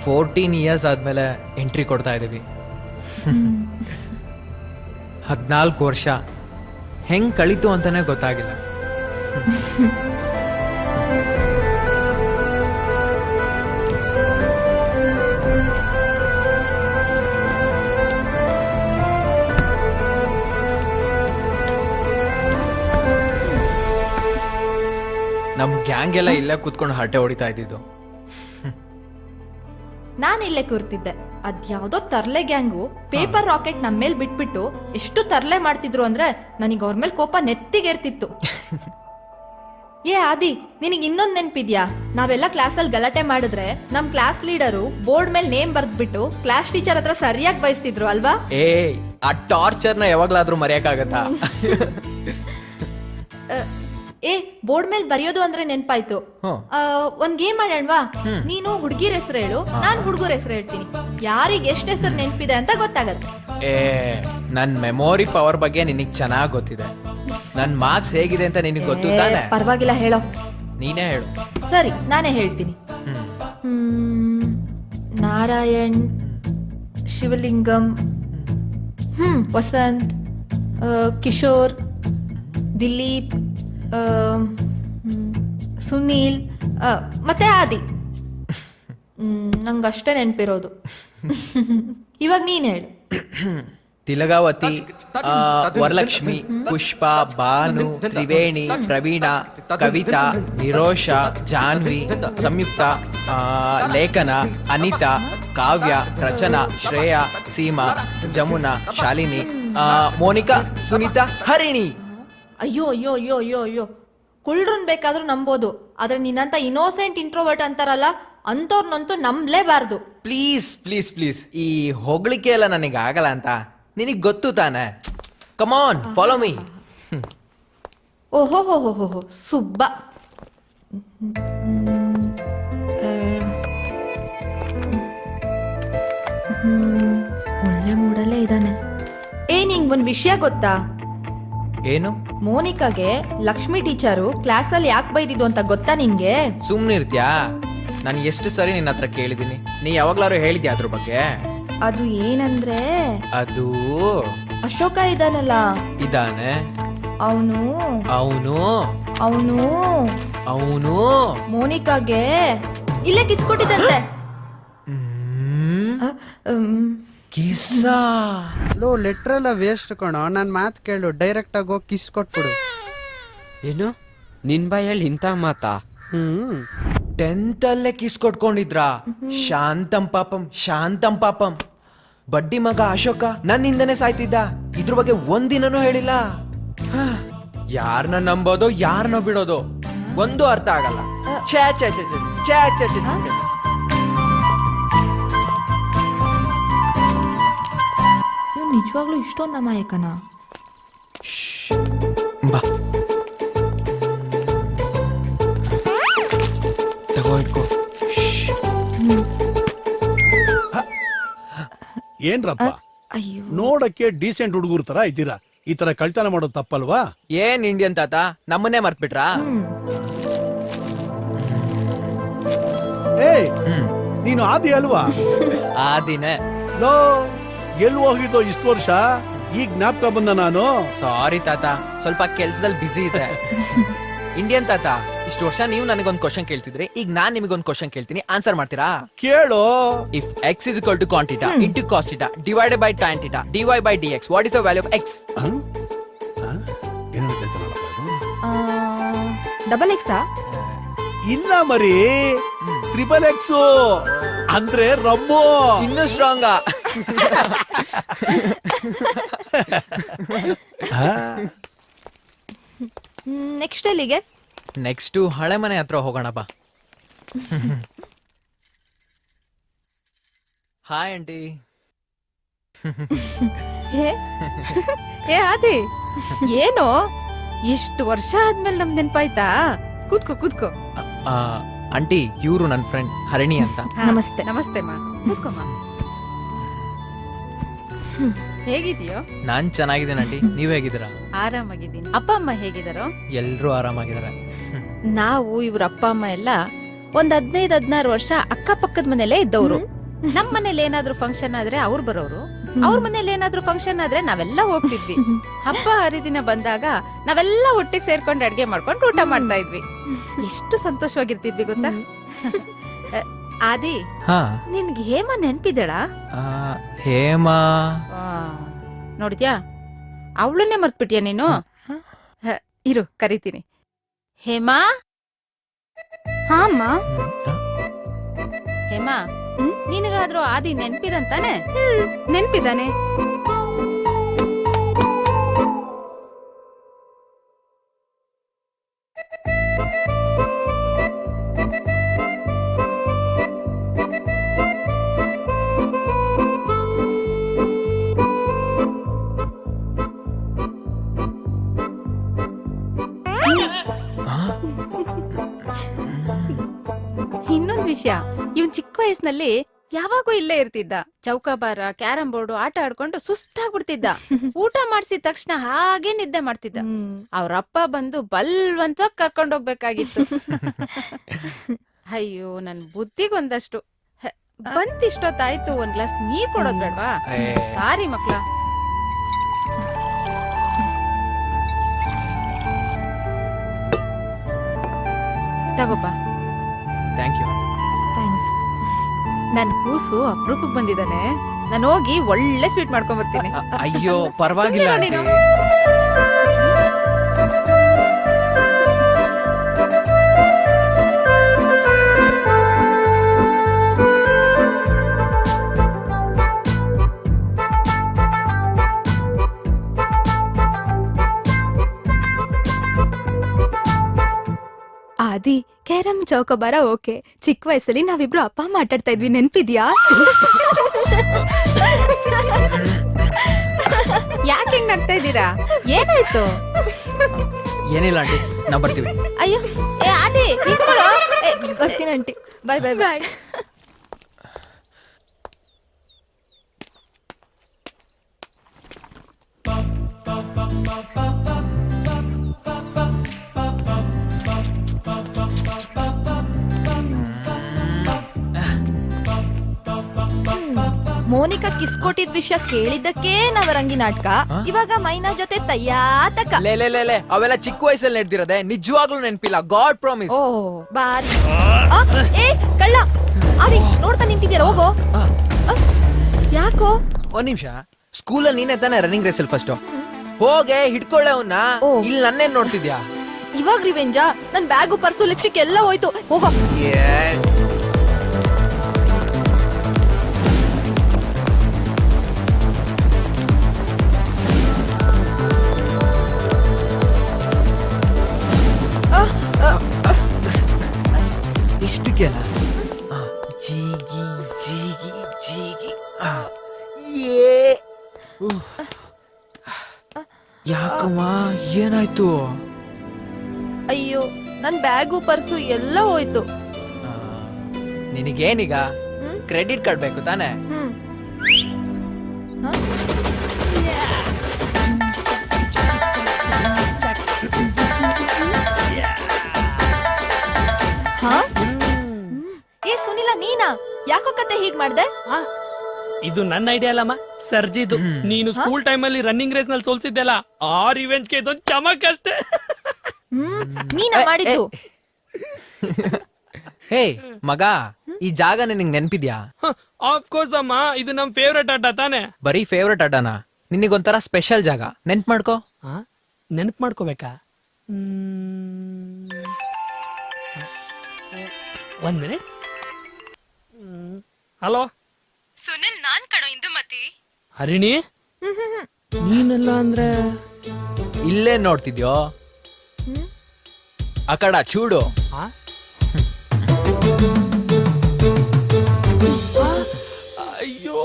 14 years ಆದ್ಮೇಲೆ entry ಕೊಡ್ತಾ ಇದ್ದೀವಿ. 14 ವರ್ಷ ಹೆಂಗ್ ಕಳೀತು ಅಂತಾನೆ ಗೊತ್ತಾಗಿಲ್ಲ. ನಮ್ ಗ್ಯಾಂಗ್ ಎಲ್ಲ ಇಲ್ಲೇ ಕೂತ್ಕೊಂಡು ಹರಟೆ ಹೊಡಿತಾ ಇದ್ದಿದ್ದು. ನಾನು ಇಲ್ಲೇ ಕೂರ್ತಿದ್ದೆ. ಅದ್ಯಾವ್ದೋ ತರ್ಲೆ ಗ್ಯಾಂಗು ಪೇಪರ್ ರಾಕೆಟ್ ನಮ್ಮ ಮೇಲ್ ಬಿಟ್ಬಿಟ್ಟು ಎಷ್ಟು ತರ್ಲೆ ಮಾಡ್ತಿದ್ರು ಅಂದ್ರೆ ನನಗೆ ಅವ್ರ ಮೇಲೆ ಕೋಪ ನೆತ್ತಿಗೇರ್ತಿತ್ತು. ಏ ಆದಿ, ನಿನಗೆ ಇನ್ನೊಂದ್ ನೆನ್ಪಿದ್ಯಾ? ನಾವೆಲ್ಲ ಕ್ಲಾಸಲ್ಲಿ ಗಲಾಟೆ ಮಾಡಿದ್ರೆ ನಮ್ ಕ್ಲಾಸ್ ಲೀಡರು ಬೋರ್ಡ್ ಮೇಲೆ ನೇಮ್ ಬರ್ದ್ಬಿಟ್ಟು ಕ್ಲಾಸ್ ಟೀಚರ್ ಹತ್ರ ಸರಿಯಾಗಿ ಬಯಸ್ತಿದ್ರು ಅಲ್ವಾ? ಆ ಟಾರ್ಚರ್ನ ಯಾವಾಗ್ಲಾದ್ರೂ ಮರೆಯಕ್ಕಾಗತ್ತಾ? ಏ ಬೋರ್ಡ್ ಮೇಲೆ ಬರೆಯೋದು ಅಂದ್ರೆ ನೆನ್ಪಾಯ್ತು. ಒಂದ್ ಗೇಮ್ ಆಡೋಣವಾ? ನೀನು ಹುಡುಗಿರ ಹೆಸರು ಹೇಳು, ನಾನ್ ಹುಡುಗರ ಹೆಸರು ಹೇಳ್ತೀನಿ. ಯಾರಿಗೆ ಎಷ್ಟ್ ಹೆಸರು ನೆನ್ಪಿದೆ ಅಂತ ಗೊತ್ತಾಗತ್ತೆ. ನನ್ ಮೆಮೊರಿ ಪವರ್ ಬಗ್ಗೆ ನಿನಗ್ ಚೆನ್ನಾಗ್ ಗೊತ್ತಿದೆ. ನನ್ ಮಾರ್ಕ್ಸ್ ಹೇಗಿದೆ ಅಂತ ನಿನಗ್ ಗೊತ್ತು ತಾನೆ? ಪರವಾಗಿಲ್ಲ, ಹೇಳೋ. ನೀನೇ ಹೇಳು. ಸರಿ, ನಾನೇ ಹೇಳ್ತೀನಿ. ನಾರಾಯಣ್, ಶಿವಲಿಂಗಂ, ವಸಂತ್, ಕಿಶೋರ್, ದಿಲೀಪ್, ಸುನೀಲ್ ಮತ್ತೆ ಆದಿ. ನಂಗಷ್ಟೇ ನೆನ್ಪಿರೋದು. ಇವಾಗ ನೀನ್ ಹೇಳು. ತಿಲಗಾವತಿ, ವರಲಕ್ಷ್ಮಿ, ಪುಷ್ಪ, ಭಾನು, ತ್ರಿವೇಣಿ, ಪ್ರವೀಣ, ಕವಿತಾ, ನಿರೋಷ, ಜಾನ್ವಿ, ಸಂಯುಕ್ತ, ಲೇಖನ, ಅನಿತಾ, ಕಾವ್ಯ, ರಚನಾ, ಶ್ರೇಯಾ, ಸೀಮಾ, ಜಮುನಾ, ಶಾಲಿನಿ, ಮೋನಿಕಾ, ಸುನೀತಾ, ಹರಿಣಿ. ಅಯ್ಯೋ ಅಯ್ಯೋ ಅಯ್ಯೋ ಅಯ್ಯೋ ಅಯ್ಯೋ, ಕುಳ್ರನ್ ಬೇಕಾದ್ರೂ ನಂಬೋದು, ಆದ್ರೆ ನಿನ್ನಂತ ಇನೋಸೆಂಟ್ ಇಂಟ್ರೋವರ್ಟ್ ಅಂತಾರಲ್ಲ ಅಂತವ್ರನ್ನಂತೂ ನಂಬಲೇಬಾರ್ದು. ಪ್ಲೀಸ್ ಪ್ಲೀಸ್ ಪ್ಲೀಸ್, ಈ ಹೊಗಳಿಕೆ ಎಲ್ಲ ನನಗೆ ಆಗಲ್ಲ ಅಂತ ನಿನಗ್ ಗೊತ್ತು ತಾನೆ. ಕಮಾನ್, ಫಾಲೋ ಮೀ. ಓಹೋ ಹೋ ಹೋ ಹೋ ಹೋ, ಸುಬ್ಬ. ಒಳ್ಳೆ ಮೂಡಲ್ಲೇ ಇದ್ದಾನೆ. ನಿಂಗ್ ಒಂದ್ ವಿಷಯ ಗೊತ್ತಾ? ಏನು? ಮೋನಿಕಾಗೆ ಲಕ್ಷ್ಮಿ ಟೀಚರು ಕ್ಲಾಸಲ್ಲಿ ಯಾಕೆ ಬೈದಿದ್ದು ಅಂತ ಗೊತ್ತಾ ನಿನ್ಗೆ? ಸುಮ್ನಿರ್ತ್ಯಾ? ನಾನು ಎಷ್ಟು ಸರಿ ನಿನ್ನ ಹತ್ರ ಕೇಳಿದೀನಿ, ನೀ ಯಾವಾಗ್ಲಾರು ಹೇಳಿದ್ಯಾ ಅದ್ರ ಬಗ್ಗೆ? ಅದು ಏನಂದ್ರೆ, ಅದು ಅಶೋಕ ಇದಾನಲ್ಲ, ಇದಾನೆ. ಅವನು ಅವನು ಅವನು ಅವನು ಮೋನಿಕಾಗೆ ಇಲ್ಲೇ ಕಿತ್ಕೊಟ್ಟಿದಂತೆ. ಕಿಸ್ಸಾ? ಲೋ, ಲೆಟರ್ ಎಲ್ಲ ವೇಸ್ಟ್ ಕಣೋ. ನನ್ ಮಾತ್ ಕೇಳು, ಡೈರೆಕ್ಟ್ ಆಗಿ ಹೋಗಿ ಕಿಸ್ ಕೊಟ್ಬಿಡು. ಏನು ನಿನ್ ಬಾಯಲ್ಲಿ ಇಂಥ ಮಾತಾ? 10th ಅಲ್ಲೇ ಕಿಸ್ ಕೊಟ್ಕೊಂಡಿದ್ರಾ? ಶಾಂತಂ ಪಾಪಂ, ಶಾಂತಂ ಪಾಪಂ. ಬಡ್ಡಿ ಮಗ ಅಶೋಕ ನನ್ನಿಂದನೇ ಸಾಯ್ತಿದ್ದ. ಇದ್ರ ಬಗ್ಗೆ ಒಂದಿನನೂ ಹೇಳಿಲ್ಲ. ಯಾರನ್ನ ನಂಬೋದೋ ಯಾರನ್ನ ಬಿಡೋದು ಒಂದು ಅರ್ಥ ಆಗಲ್ಲ. ಛೇ ಛೇ ಛೇ ಛೇ ಛೇ ಛೇ ಛೇ ಛೇ. ನಿಜವಾಗ್ಲೂ ಇಷ್ಟೊಂದು ಅಮಾಯಕನ? ಬಾ, ತಗೋ ಇಟ್ಕೋ. ಏನ್ರಪ್ಪ, ಅಯ್ಯೋ, ನೋಡಕ್ಕೆ ಡೀಸೆಂಟ್ ಹುಡುಗರ ತರ ಇದ್ದೀರಾ. ಈ ತರ ಕಳ್ತನ ಮಾಡೋದು ತಪ್ಪಲ್ವಾ? ಏನ್ ಇಂಡಿಯನ್ ತಾತ ನಮ್ಮನ್ನೇ ಮರ್ತ್ಬಿಟ್ರಾ? ಏಯ್, ನೀನು ಆದಿ ಅಲ್ವಾ? ಆದಿನೇ. ಲೋ, ಎಲ್ಲಿ ಹೋಗಿದ್ದೋ ಇಷ್ಟು ವರ್ಷ? ಈಗ ಜ್ಞಾಪಕ ಬಂದ ನಾನು. ಸಾರಿ ತಾತ, ಸ್ವಲ್ಪ ಕೆಲ್ಸದಲ್ಲಿ ಬಿಸಿ ಇದೆ. ಇಂಡಿಯನ್ ತಾತ, ಇಷ್ಟು ವರ್ಷ ನೀವು ನನಗೊಂದು ಕ್ವಶನ್ ಕೇಳ್ತಿದ್ರಿ, ಈಗ ನಾನ್ ನಿಮಗೊಂದು ಕ್ವಶನ್ ಕೇಳ್ತೀನಿ, ಆನ್ಸರ್ ಮಾಡ್ತೀರಾ? ಕೇಳು. If x is equal to cot theta into cos theta divided by tan theta dy by dx, what is the value of x? ಏನೋ ಹೇಳ್ತಾನಲ್ಲಪ್ಪ ಇದು. ಡಬಲ್ ಎಕ್ಸಾ? ಇಲ್ಲ ಮರಿ, ಟ್ರಿಪಲ್ ಎಕ್ಸ್ ಅಂದ್ರೆ ರಮ್ಮು. ಇನ್ನೂ ಸ್ಟ್ರಾಂಗ್. ನೆಕ್ಸ್ಟ್ ಎಲ್ಲಿಗೆ? ನೆಕ್ಸ್ಟ್ ಹಳೆ ಮನೆ ಹತ್ರ ಹೋಗೋಣ ಬಾ. Hi aunty. ಏ ಆದಿ, ಏನು ಇಷ್ಟು ವರ್ಷ ಆದ್ಮೇಲೆ ನಮ್ ನೆನ್ಪಾಯ್ತಾ? ಕೂತ್ಕೋ ಕೂತ್ಕೋ. ಆಂಟಿ, ಇವ್ರು ನನ್ನ ಫ್ರೆಂಡ್ ಹರಿಣಿ ಅಂತ. ನಮಸ್ತೆ. ನಮಸ್ತೆ ಮಾ, ಕೂತ್ಕೊಮ್ಮ. ಹೇಗಿದೀಯೋ? ನಾನ್ ಚೆನ್ನಾಗಿದ್ದೀನಿ ಆಂಟಿ, ನೀವ್ ಹೇಗಿದ್ದೀರಾ? ಆರಾಮಾಗಿದ್ದೀನಿ. ಅಪ್ಪ ಅಮ್ಮ ಹೇಗಿದಾರೋ? ಎಲ್ರೂ ಆರಾಮಾಗಿದ್ದಾರೆ. ನಾವು ಇವ್ರ ಅಪ್ಪ ಅಮ್ಮ ಎಲ್ಲ ಒಂದ್ 15-16 ವರ್ಷ ಅಕ್ಕಪಕ್ಕದ ಮನೆಯಲ್ಲೇ ಇದ್ದವ್ರು. ನಮ್ ಮನೇಲಿ ಏನಾದ್ರೂ ಫಂಕ್ಷನ್ ಆದ್ರೆ ಅವ್ರು ಬರೋರು, ಅವ್ರ ಮನೇಲಿ ಏನಾದ್ರೂ ಫಂಕ್ಷನ್ ಆದ್ರೆ ನಾವೆಲ್ಲ ಹೋಗ್ತಿದ್ವಿ. ಹಬ್ಬ ಹರಿದಿನ ಬಂದಾಗ ನಾವೆಲ್ಲ ಒಟ್ಟಿಗೆ ಸೇರ್ಕೊಂಡು ಅಡ್ಗೆ ಮಾಡ್ಕೊಂಡು ಊಟ ಮಾಡ್ತಾ ಇದ್ವಿ. ಎಷ್ಟು ಸಂತೋಷವಾಗಿರ್ತಿದ್ವಿ ಗೊತ್ತಾ? ಆದಿ, ಹಾ ನಿನ್ಗೆ ಹೇಮ ನೆನ್ಪಿದಳ? ಆ, ಹೇಮಾ ನೋಡಿದ್ಯಾ, ಅವಳನ್ನೇ ಮರ್ತ್ಬಿಟ್ಯಾ ನೀನು? ಇರು ಕರಿತೀನಿ. ಹೇಮಾ, ಹಾ ಅಮ್ಮ. ಹೇಮಾ, ನಿನಗಾದ್ರೂ ಆದಿ ನೆನ್ಪಿದಂತಾನೆ? ನೆನ್ಪಿದಾನೆ. ಇನ್ನೊಂದ್ ವಿಷಯ, ಇವನ್ ಚಿಕ್ಕ ವಯಸ್ಸಿನಲ್ಲಿ ಯಾವಾಗೂ ಇಲ್ಲೇ ಇರ್ತಿದ್ದ. ಚೌಕಾಬಾರ, ಕ್ಯಾರಂ ಬೋರ್ಡ್ ಆಟ ಆಡ್ಕೊಂಡು ಸುಸ್ತಾಗ್ಬಿಡ್ತಿದ್ದ. ಊಟ ಮಾಡ್ಸಿದ ತಕ್ಷಣ ಹಾಗೆ ನಿದ್ದೆ ಮಾಡ್ತಿದ್ದ. ಅವ್ರಪ್ಪ ಬಂದು ಬಲ್ವಂತವಾಗಿ ಕರ್ಕೊಂಡೋಗ್ಬೇಕಾಗಿತ್ತು. ಅಯ್ಯೋ, ನನ್ ಬುದ್ಧಿಗೊಂದಷ್ಟು ಬಂತಿಷ್ಟೊತ್ತಾಯ್ತು, ಒಂದ್ ಗ್ಲಾಸ್ ನೀರ್ ಕೊಡೋದ್ ಬೇಡ್ವಾ? ಸಾರಿ ಮಕ್ಳ. ತಗೋಪ. Thank you. ಥ್ಯಾಂಕ್ಸ್. ನನ್ ಕೂಸು ಅಪ್ರೂಪಕ್ ಬಂದಿದ್ದಾನೆ. ನಾನು ಹೋಗಿ ಒಳ್ಳೆ ಸ್ವೀಟ್ ಮಾಡ್ಕೊಂಡ್ ಬರ್ತೀನಿ. ಅಯ್ಯೋ ಪರವಾಗಿಲ್ಲ ಸುಮ್ನಿರು ನೀನು. ಆದಿ, ಕ್ಯಾರಂ ಚೌಕಬಾರ ಓಕೆ. ಚಿಕ್ಕ ವಯಸ್ಸಲ್ಲಿ ನಾವಿಬ್ರು ಅಪ್ಪ ಅಮ್ಮ ಆಟಾಡ್ತಾ ಇದ್ವಿ, ನೆನ್ಪಿದ್ಯಾ? ಯಾಕೆ ಹಿಂಗ್ ನಗ್ತಾ ಇದ್ದೀರಾ? ಏನಾಯ್ತು? ಏನಿಲ್ಲ ಆಂಟಿ, ನಾವ್ ಬರ್ತೀವಿ. ಅಯ್ಯೋ, ಏ ಆದಿ, ನಿಂತ್ಕೊಳ್ಳೋ. ಏ, ಬರ್ತೀನಿ ಆಂಟಿ. ಬಾಯ್ ಬಾಯ್ ಬಾಯ್. ಮೋನಿಕಾ ಕಿಸ್ ಕೊಟ್ಟಿದ್ ವಿಷಯ ಕೇಳಿದ್ದಕ್ಕೆ ನವರಂಗಿ ನಾಟಕ. ಇವಾಗ ಮೈನಾ ಜೊತೆ ತಯ್ಯಾತಕ. ಲೇ ಲೇ ಲೇ ಲೇ, ಅವೆಲ್ಲ ಚಿಕ್ಕ ವಯಸ್ಸಲ್ಲಿ ನಡೆದಿರೋದೆ, ನಿಜವಾಗ್ಲೂ ನೆನಪಿಲ್ಲ. God promise. ಓ ಬಾರಿ. ಏ ಕಳ್ಳ, ಆದಿ ನೋಡ್ತಾ ನಿಂತಿದ್ಯಾರ, ಹೋಗೋ. ಯಾಕೋ? ಒಂದ್ ನಿಮಿಷ, ಸ್ಕೂಲಲ್ಲಿ ನೀನೇ ತಾನೇ ರನ್ನಿಂಗ್ ರೇಸಲ್ಲಿ ಫಸ್ಟ್? ಹೋಗೆ ಹಿಡ್ಕೊಳ್ಳೆ ಅವನ್ನ. ಓ. ಇಲ್ಲಿ ನನ್ನೇನ್ ನೋಡ್ತಿದ್ಯಾ? ಇವಾಗ ರಿವೆಂಜಾ? ನನ್ ಬ್ಯಾಗು ಪರ್ಸು ಲಿಪ್ಸ್ಟಿಕ್ ಎಲ್ಲ ಹೋಯ್ತು, ಹೋಗೋ. ಇಷ್ಟಕ್ಕೆನಾ? ಜೀಗಿ ಜೀಗಿ ಜೀಗಿ. ಯಾಕಮ್ಮ, ಏನಾಯ್ತು? ಅಯ್ಯೋ, ನನ್ ಬ್ಯಾಗು ಪರ್ಸು ಎಲ್ಲ ಹೋಯ್ತು. ನಿನಗೇನೀಗ? ಕ್ರೆಡಿಟ್ ಕಾರ್ಡ್ ಬೇಕು ತಾನೆ? ಏ ಸುನಿಲ, ನೀನಾ? ಯಾಕೋ ಕತೆ ಹೀಗ್ ಮಾಡ್ದೆ? ಇದು ನನ್ನ ಐಡಿಯಾ ಅಲ್ಲಮ್ಮ, ಸರ್ಜಿದು. ನೀನು ಸ್ಕೂಲ್ ಟೈಮ್ ಅಲ್ಲಿ ರನ್ನಿಂಗ್ ರೇಸ್ ನಲ್ಲಿ ಸೋಲ್ಸಿದ್ದೆಲ್ಲ, ಆ ರಿವೆಂಜ್ ಗೆ ಇದೊಂದು ಚಮಕ್ ಅಷ್ಟೇ. ನೀನಾ ಮಾಡಿದ್ದು? ಹೇ ಮಗ, ಈ ಜಾಗ ನಿನಗ್ ನೆನ್ಪಿದ್ಯಾ? ಆಫ್ ಕೋರ್ಸ್ ಅಮ್ಮ, ಇದು ನಮ್ ಫೇವ್ರೆಟ್ ಅಡ್ಡ ತಾನೆ. ಬರೀ ಫೇವ್ರೆಟ್ ಅಡ್ಡನ? ನಿನಗೊಂಥರ ಸ್ಪೆಷಲ್ ಜಾಗ, ನೆನ್ಪ್ ಮಾಡ್ಕೋ. ನೆನಪು ಮಾಡ್ಕೋಬೇಕಾ? ಒಂದ್ ಮಿನಿಟ್. ಹಲೋ ಸುನಿಲ್, ನಾನ್ ಕಣೋ ಇಂದುಮತಿ. ಹರಿಣಿ, ನೀನೆಲ್ಲ ಅಂದ್ರೆ ಇಲ್ಲೇ ನೋಡ್ತಿದ್ಯೋ? ಆ ಕಡ ಚೂಡು. ಅಯ್ಯೋ,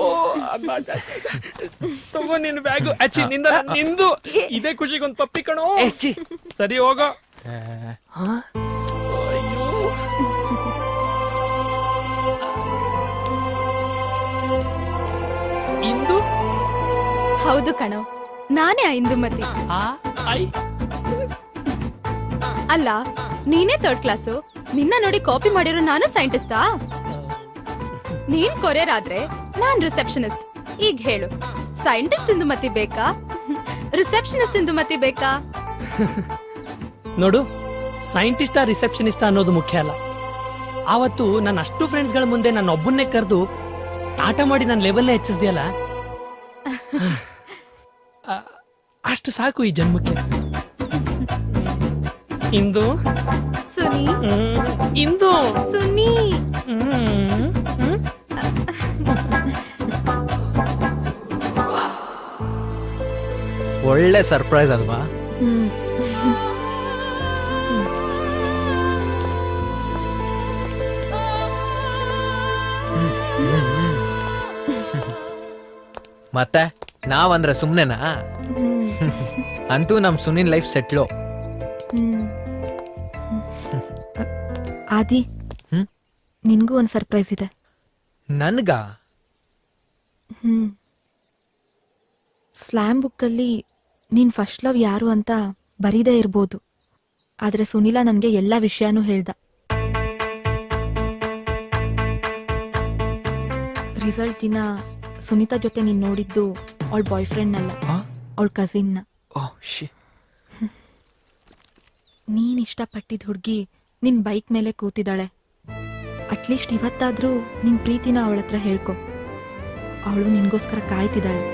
ತಗೋ ನಿನ್ ಬ್ಯಾಗು. ಅಚ್ಚಿ, ನಿಂದು ಇದೇ ಖುಷಿಗೊಂದು ಪಪ್ಪಿ ಕಣೋ. ಸರಿ ಹೋಗೋ. ಅಯ್ಯೋ, ಇಂದು? ಹೌದು ಕಣೋ, ನಾನೇ ಇಂದುಮತಿ. ಅಲ್ಲ, ನೀನೇ ಥರ್ಡ್ ಕ್ಲಾಸು. ನಿನ್ನ ನೋಡಿ ಕಾಪಿ ಮಾಡಿರೋ ನಾನು ಸೈಂಟಿಸ್ಟಾ? ನೀನ್ ಕೊರಿಯರ್ ಆದ್ರೆ ನಾನ್ ರಿಸೆಪ್ಷನಿಸ್ಟ್. ಈಗ ಹೇಳು, ಸೈಂಟಿಸ್ಟ್ ಇಂದುಮತಿ ಬೇಕಾ, ರಿಸೆಪ್ಷನಿಸ್ಟ್ ಇಂದುಮತಿ ಬೇಕಾ? ನೋಡು, ಸೈಂಟಿಸ್ಟಾ ರಿಸೆಪ್ಷನಿಸ್ಟಾ ಅನ್ನೋದು ಮುಖ್ಯ ಅಲ್ಲ. ಆವತ್ತು ನನ್ನ ಅಷ್ಟು ಫ್ರೆಂಡ್ಸ್ಗಳ ಮುಂದೆ ನನ್ನ ಒಬ್ಬನ್ನೇ ಕರೆದು ಆಟ ಮಾಡಿ ನನ್ನ ಲೆವೆಲ್ನ ಹೆಚ್ಚಿಸ್ದೆಯಲ್ಲ, ಅಷ್ಟು ಸಾಕು ಈ ಜನ್ಮಕ್ಕೆ. ಇಂದು ಸುನಿ, ಇಂದು ಸುನಿ. ಒಳ್ಳೆ ಸರ್ಪ್ರೈಸ್ ಅಲ್ವಾ? ಮತ್ತೆ ನಾವಂದ್ರೆ ಸುಮ್ನೆನಾ? ಅಂತೂ ನಮ್ ಸುನಿನ್ ಲೈಫ್ ಸೆಟ್ಲು. ಆದಿ, ಹ್ಮ್? ನಿನ್ಗೂ ಒಂದ್ ಸರ್ಪ್ರೈಸ್ ಇದೆ. ನನ್ಗ? ಸ್ಲ್ಯಾಮ್ ಬುಕ್ಕಲ್ಲಿ ನೀನ್ ಫಸ್ಟ್ ಲವ್ ಯಾರು ಅಂತ ಬರೀದೇ ಇರ್ಬೋದು, ಆದ್ರೆ ಸುನಿಲ ನನ್ಗೆ ಎಲ್ಲಾ ವಿಷಯನೂ ಹೇಳ್ದ. ರಿಸಲ್ಟ್ ದಿನ ಸುನೀತಾ ಜೊತೆ ನೀನ್ ನೋಡಿದ್ದು ಅವಳ ಬಾಯ್ ಫ್ರೆಂಡ್ನಲ್ಲ, ಅವಳ ಕಸಿನ್ನ. ನೀನ್ ಇಷ್ಟಪಟ್ಟಿದ್ ಹುಡ್ಗಿ ನಿನ್ ಬೈಕ್ ಮೇಲೆ ಕೂತಿದ್ದಾಳೆ. ಅಟ್ಲೀಸ್ಟ್ ಇವತ್ತಾದ್ರೂ ನಿನ್ ಪ್ರೀತಿನ ಅವಳ ಹತ್ರ ಹೇಳ್ಕೊ. ಅವಳು ನಿನ್ಗೋಸ್ಕರ ಕಾಯ್ತಿದ್ದಾಳೆ.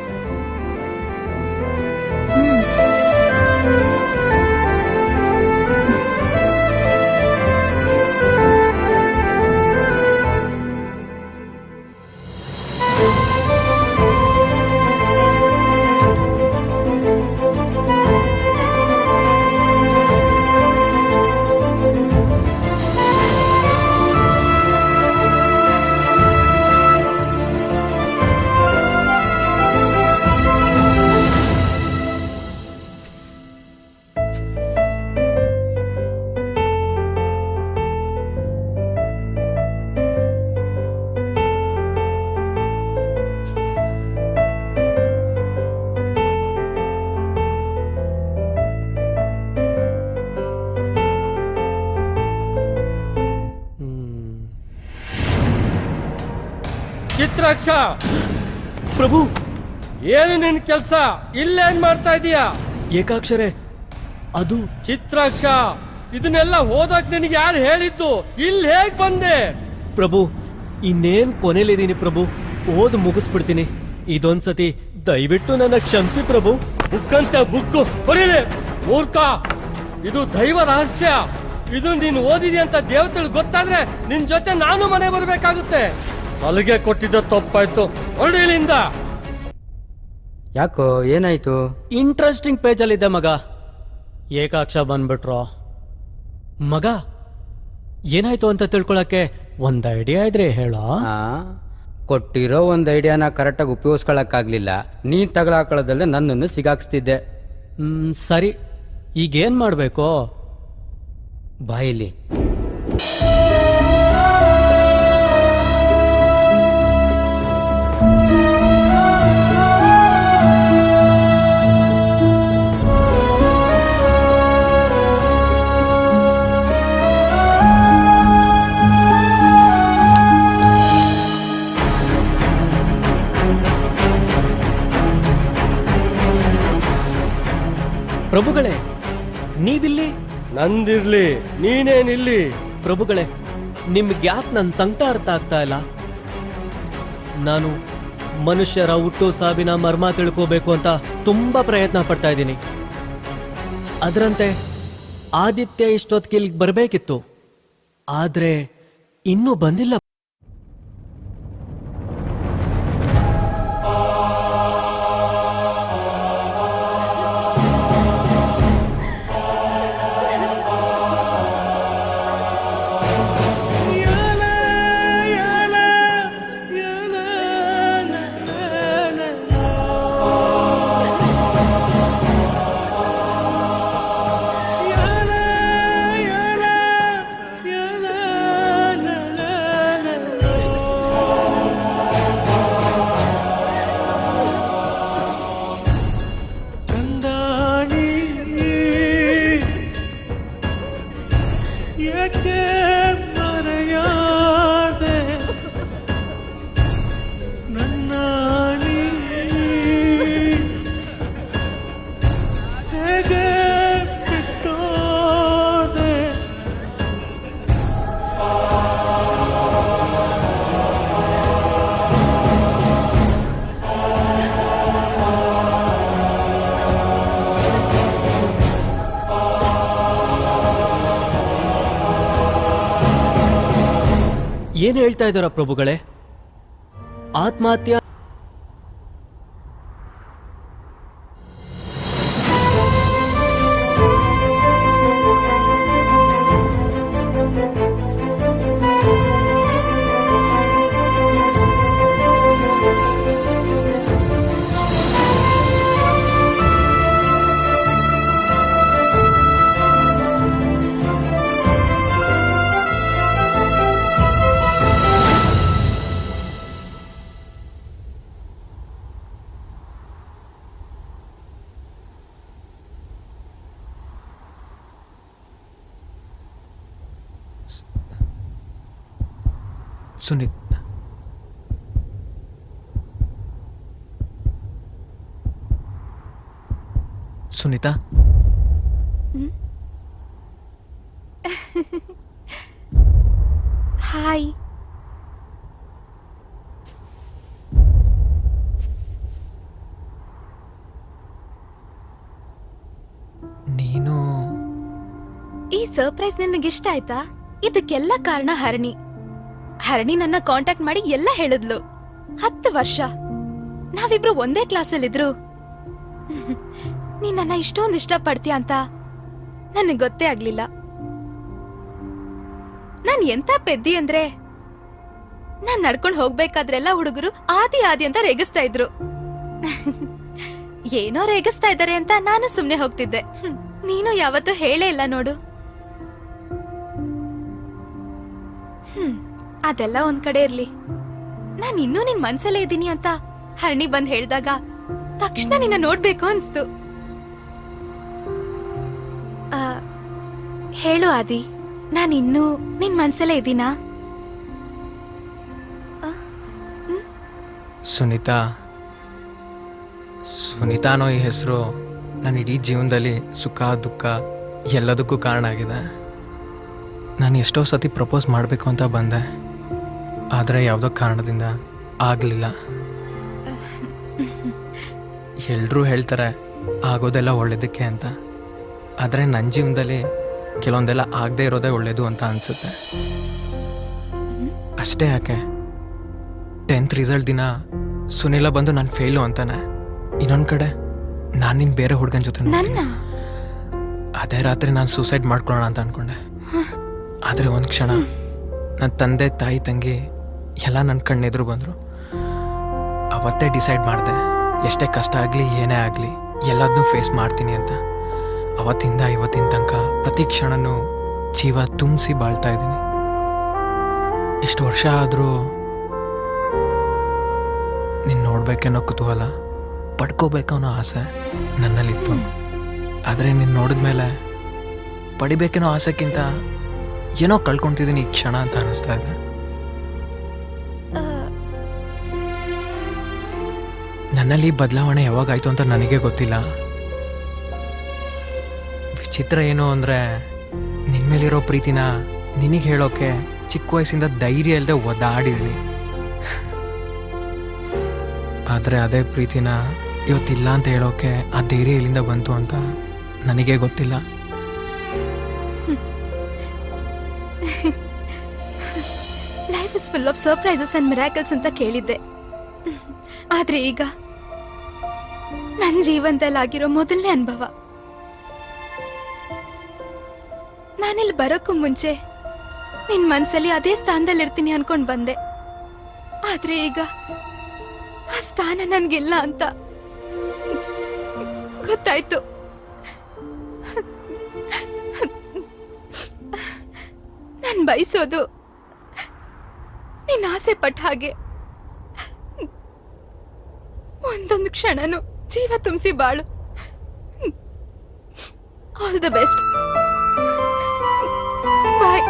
ಚಿತ್ರಾಕ್ಷ, ಪ್ರಭು ಏನು ನಿನ್ ಕೆಲ್ಸ? ಇಲ್ಲೇನ್ ಮಾಡ್ತಾ ಇದೀಯಾ? ಏಕಾಕ್ಷರೆ ಅದು ಚಿತ್ರಾಕ್ಷ, ಇದನ್ನೆಲ್ಲ ಓದಕ್ ನಿನಗೆ ಯಾರು ಹೇಳಿದ್ದು? ಇಲ್ಲಿ ಹೇಗ್ ಬಂದೆ? ಪ್ರಭು, ಇನ್ನೇನ್ ಕೊನೆಲಿದೀನಿ ಪ್ರಭು, ಓದ್ ಮುಗಿಸ್ಬಿಡ್ತೀನಿ. ಇದೊಂದ್ಸತಿ ದಯವಿಟ್ಟು ನನ್ನ ಕ್ಷಮಿಸಿ ಪ್ರಭು. ಬುಕ್ಕಂತೆ ಬುಕ್ಕು ಹೊರಿಲೆ ಮೂರ್ಖ, ಇದು ದೈವ ರಹಸ್ಯ. ಇದು ನೀನು ಓದಿದಿ ಅಂತ ದೇವತೆಗಳು ಗೊತ್ತಾದ್ರೆ ನಿನ್ ಜೊತೆ ನಾನು ಮನೆ ಬರ್ಬೇಕಾಗುತ್ತೆ. ಸಲಿಗೆ ಕೊಟ್ಟಿದ್ದ ತಪ್ಪಾಯ್ತು, ಹೊರಡಿಲಿಂದ. ಯಾಕೋ ಏನಾಯ್ತು? ಇಂಟ್ರೆಸ್ಟಿಂಗ್ ಪೇಜ್ ಅಲ್ಲಿದೆ ಮಗ. ಏಕಾಕ್ಷ ಬಂದ್ಬಿಟ್ರು ಮಗ. ಏನಾಯ್ತು ಅಂತ ತಿಳ್ಕೊಳಕ್ಕೆ ಒಂದ್ ಐಡಿಯಾ ಇದ್ರೆ ಹೇಳೋ. ಕೊಟ್ಟಿರೋ ಒಂದು ಐಡಿಯಾನ ಕರೆಕ್ಟಾಗಿ ಉಪಯೋಗಿಸ್ಕೊಳಕ್ಕಾಗ್ಲಿಲ್ಲ. ನೀನ್ ತಗಲಾಕೊಳ್ಳೋದಲ್ಲದೆ ನನ್ನನ್ನು ಸಿಗಾಕ್ಸ್ತಿದ್ದೆ. ಸರಿ, ಈಗೇನ್ ಮಾಡ್ಬೇಕು? ಬಾಯಿಲಿ ಪ್ರಭುಗಳೇ, ನೀವಿಲ್ಲಿ? ನಂದಿರ್ಲಿ, ನೀನೇನಿಲ್ಲಿ? ಪ್ರಭುಗಳೇ, ನಿಮ್ಗೆ ಯಾಕೆ ನನ್ನ ಸಂಕಟ ಅರ್ಥ ಆಗ್ತಾ ಇಲ್ಲ? ನಾನು ಮನುಷ್ಯರ ಹುಟ್ಟು ಸಾವಿನ ಮರ್ಮ ತಿಳ್ಕೋಬೇಕು ಅಂತ ತುಂಬಾ ಪ್ರಯತ್ನ ಪಡ್ತಾ ಇದ್ದೀನಿ. ಅದರಂತೆ ಆದಿತ್ಯ ಇಷ್ಟೊತ್ತಿಗೆ ಇಲ್ಲಿಗೆ ಬರಬೇಕಿತ್ತು, ಆದ್ರೆ ಇನ್ನೂ ಬಂದಿಲ್ಲ. ಏನು ಹೇಳ್ತಾ ಇದ್ದಾರ ಪ್ರಭುಗಳೇ? ಆತ್ಮಹತ್ಯೆ ಸುನೀತ್, ಸುನೀತಾ, ಹಾಯ್. ನೀನು ಈ ಸರ್ಪ್ರೈಸ್ ನಿನಗಿಷ್ಟ ಆಯ್ತಾ? ಇದಕ್ಕೆಲ್ಲ ಕಾರಣ ಹರಣಿ. ಹರಣಿ ನನ್ನ ಕಾಂಟ್ಯಾಕ್ಟ್ ಮಾಡಿ ಎಲ್ಲ ಹೇಳಿದ್ಲು. 10 ವರ್ಷ ನಾವಿಬ್ರು ಒಂದೇ ಕ್ಲಾಸಲ್ಲಿದ್ರು. ನೀನ್ ನನ್ನ ಇಷ್ಟೊಂದು ಇಷ್ಟಪಡ್ತೀಯ ಅಂತ ನನಗ್ ಗೊತ್ತೇ ಆಗ್ಲಿಲ್ಲ. ನಾನ್ ಎಂತ ಪೆದ್ದಿ ಅಂದ್ರೆ, ನಾನ್ ನಡ್ಕೊಂಡ್ ಹೋಗ್ಬೇಕಾದ್ರೆಲ್ಲ ಹುಡುಗರು ಆದಿ ಆದಿ ಅಂತ ರೇಗಿಸ್ತಾ ಇದ್ರು. ಏನೋ ರೇಗಿಸ್ತಾ ಇದ್ದಾರೆ ಅಂತ ನಾನು ಸುಮ್ನೆ ಹೋಗ್ತಿದ್ದೆ. ನೀನು ಯಾವತ್ತೂ ಹೇಳೇ ಇಲ್ಲ ನೋಡು. ಅದೆಲ್ಲ ಒಂದ್ ಕಡೆ ಇರ್ಲಿ, ನಾನ್ ಇನ್ನೂ ನಿನ್ ಮನ್ಸಲ್ಲೇ ಇದ್ದೀನಿ ಅಂತ ಹರಣಿ ಬಂದ್ ಹೇಳ್ದಾಗ ತಕ್ಷಣ ನಿನ್ನ ನೋಡ್ಬೇಕು ಅನ್ಸ್ತು. ಹೇಳು ಆದಿ, ನಾನ್ ಇನ್ನೂ ನಿನ್ ಮನ್ಸಲ್ಲೇ ಇದ್ದೀನಾ? ಸುನೀತಾ, ಸುನೀತಾ ಅನ್ನೋ ಈ ಹೆಸರು ನನ್ನ ಇಡೀ ಜೀವನದಲ್ಲಿ ಸುಖ ದುಃಖ ಎಲ್ಲದಕ್ಕೂ ಕಾರಣ ಆಗಿದೆ. ನಾನು ಎಷ್ಟೋ ಸತಿ ಪ್ರಪೋಸ್ ಮಾಡಬೇಕು ಅಂತ ಬಂದೆ, ಆದರೆ ಯಾವುದೋ ಕಾರಣದಿಂದ ಆಗಲಿಲ್ಲ. ಎಲ್ಲರೂ ಹೇಳ್ತಾರೆ ಆಗೋದೆಲ್ಲ ಒಳ್ಳೇದಕ್ಕೆ ಅಂತ, ಆದರೆ ನನ್ನ ಜೀವನದಲ್ಲಿ ಕೆಲವೊಂದೆಲ್ಲ ಆಗದೆ ಇರೋದೇ ಒಳ್ಳೇದು ಅಂತ ಅನಿಸುತ್ತೆ. ಅಷ್ಟೇ ಯಾಕೆ, 10th ರಿಸಲ್ಟ್ ದಿನ ಸುನೀಲ ಬಂದು ನಾನು ಫೇಲು ಅಂತಾನೆ. ಇನ್ನೊಂದು ಕಡೆ ನಾನು ನಿನ್ನ ಬೇರೆ ಹುಡುಗನ ಜೊತೆ ನೋಡ್ತೀನಿ. ಅದೇ ರಾತ್ರಿ ನಾನು ಸೂಸೈಡ್ ಮಾಡ್ಕೊಳ್ಳೋಣ ಅಂತ ಅನ್ಕೊಂಡೆ. ಆದರೆ ಒಂದು ಕ್ಷಣ ನನ್ನ ತಂದೆ ತಾಯಿ ತಂಗಿ ಎಲ್ಲ ನನ್ನ ಕಣ್ಣೆದುರು ಬಂದರು. ಅವತ್ತೇ ಡಿಸೈಡ್ ಮಾಡಿದೆ, ಎಷ್ಟೇ ಕಷ್ಟ ಆಗಲಿ ಏನೇ ಆಗಲಿ ಎಲ್ಲದನ್ನೂ ಫೇಸ್ ಮಾಡ್ತೀನಿ ಅಂತ. ಅವತ್ತಿಂದ ಇವತ್ತಿನ ತನಕ ಪ್ರತಿ ಕ್ಷಣನೂ ಜೀವ ತುಂಬಿಸಿ ಬಾಳ್ತಾ ಇದ್ದೀನಿ. ಇಷ್ಟು ವರ್ಷ ಆದರೂ ನೀನು ನೋಡ್ಬೇಕನ್ನೋ ಕುತೂಹಲ, ಪಡ್ಕೋಬೇಕನ್ನೋ ಆಸೆ ನನ್ನಲ್ಲಿತ್ತು. ಆದರೆ ನೀನು ನೋಡಿದ್ಮೇಲೆ ಪಡಿಬೇಕನ್ನೋ ಆಸೆಕ್ಕಿಂತ ಏನೋ ಕಳ್ಕೊತಿದ್ದೀನಿ ಈ ಕ್ಷಣ ಅಂತ ಅನಿಸ್ತಾ ಇದೆ. ನನ್ನಲ್ಲಿ ಬದಲಾವಣೆ ಯಾವಾಗಾಯ್ತು ಅಂತ ನನಗೆ ಗೊತ್ತಿಲ್ಲ. ವಿಚಿತ್ರ ಏನು ಅಂದರೆ, ನಿನ್ನ ಮೇಲಿರೋ ಪ್ರೀತಿನ ನಿನಗೆ ಹೇಳೋಕೆ ಚಿಕ್ಕ ವಯಸ್ಸಿಂದ ಧೈರ್ಯ ಇಲ್ಲದೆ ಒದ್ದಾಡಿದ್ದೀನಿ. ಆದರೆ ಅದೇ ಪ್ರೀತಿನ ಇವತ್ತಿಲ್ಲ ಅಂತ ಹೇಳೋಕೆ ಆ ಧೈರ್ಯ ಎಲ್ಲಿಂದ ಬಂತು ಅಂತ ನನಗೆ ಗೊತ್ತಿಲ್ಲ. Life is full of surprises and miracles ಅಂತ ಕೇಳಿದ್ದೆ. ಆದ್ರೆ ಈಗ ನನ್ನ ಜೀವನದಲ್ಲಾಗಿರೋ ಮೊದಲನೇ ಅನುಭವ. ನಾನಿಲ್ಲಿ ಬರೋಕ್ಕೂ ಮುಂಚೆ ನಿನ್ ಮನ್ಸಲ್ಲಿ ಅದೇ ಸ್ಥಾನದಲ್ಲಿ ಇರ್ತೀನಿ ಅನ್ಕೊಂಡ್ ಬಂದೆ. ಆದ್ರೆ ಈಗ ಆ ಸ್ಥಾನ ನನ್ಗಿಲ್ಲ ಅಂತ ಗೊತ್ತಾಯ್ತು. ನಾನ್ ಬಯಸೋದು ನೀನ್ ಆಸೆ ಪಟ್ಟ ಹಾಗೆ ಒಂದೊಂದು ಕ್ಷಣನು ಜೀವ ತುಂಬಿಸಿ ಬಾಳು. All the best. Bye.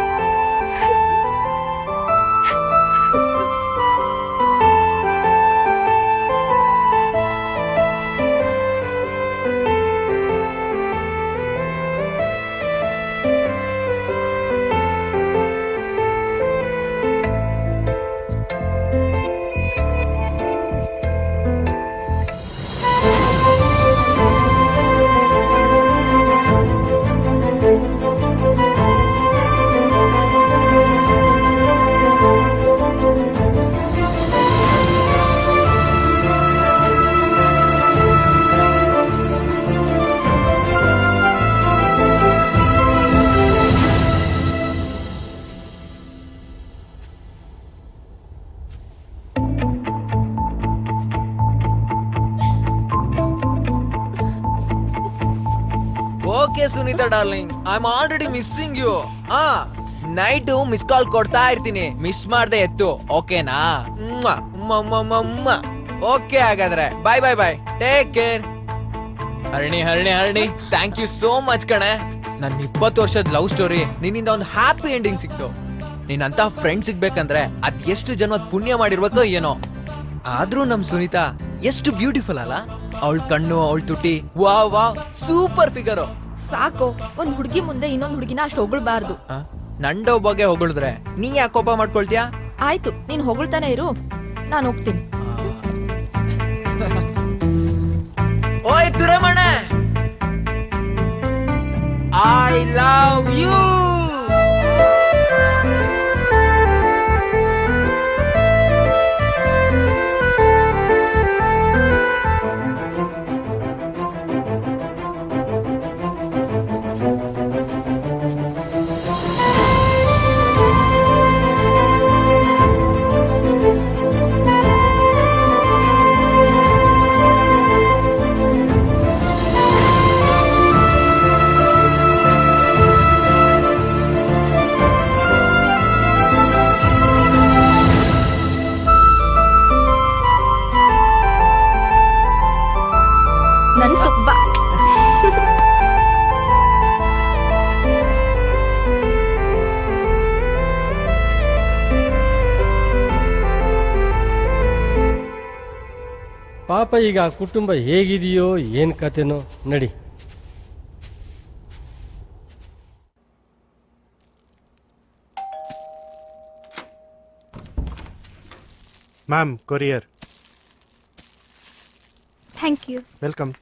Okay Sunita darling, I am already missing you. Night miss call ಕೊಡ್ತಾ ಇರ್ತೀನಿ, ಮಿಸ್ ಮಾಡ್ದೆ ಎತ್ತು. ಓಕೆನಾ? ಓಕೆ ಹಾಗಾದ್ರೆ bye bye bye, take care. Harani thank you so much ಕಣೆ. ನನ್ 20 ವರ್ಷದ ಲವ್ ಸ್ಟೋರಿ ನಿನ್ನಿಂದ ಒಂದು ಹ್ಯಾಪಿ ಎಂಡಿಂಗ್ ಸಿಕ್ತು. ನೀನಂತ ಫ್ರೆಂಡ್ ಸಿಗ್ಬೇಕಂದ್ರೆ ಅದ್ ಎಷ್ಟು ಜನ್ಮದ್ ಪುಣ್ಯ ಮಾಡಿರ್ಬೇಕೋ ಏನೋ. ಆದ್ರೂ ನಮ್ ಸುನೀತಾ ಎಷ್ಟು ಬ್ಯೂಟಿಫುಲ್ ಅಲ್ಲ. ಅವಳ ಕಣ್ಣು, ಅವಳ ತುಟಿ, ವಾ ಸೂಪರ್ ಫಿಗರು. ಸಾಕು, ಒಂದ್ ಹುಡುಗಿ ಮುಂದೆ ಇನ್ನೊಂದ್ ಹುಡುಗಿನ ಅಷ್ಟು ಹೊಗಳ್ಬಾರ್ದು. ನಂಡೋ ಬಗ್ಗೆ ಹೊಗಳಿದ್ರೆ ನೀ ಯಾಕೆ ಕೋಪ ಮಾಡ್ಕೊಳ್ತೀಯಾ? ಆಯ್ತು, ನೀನ್ ಹೊಗಳ್ತಾನೆ ಇರು, ನಾನು ಹೋಗ್ತೀನಿ. ಓಯ್ ತುರಮಣ, ಐ ಲವ್ ಯು. ನನ್ ಸುಬ್ಬ. ಪಾಪ ಈಗ ಆ ಕುಟುಂಬ ಹೇಗಿದೆಯೋ ಏನ್ ಕತೆನೋ ನಡಿ. Ma'am, courier. Thank you. Welcome.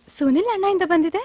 Sunil ಅಣ್ಣ ಇಂದ ಬಂದಿದೆ.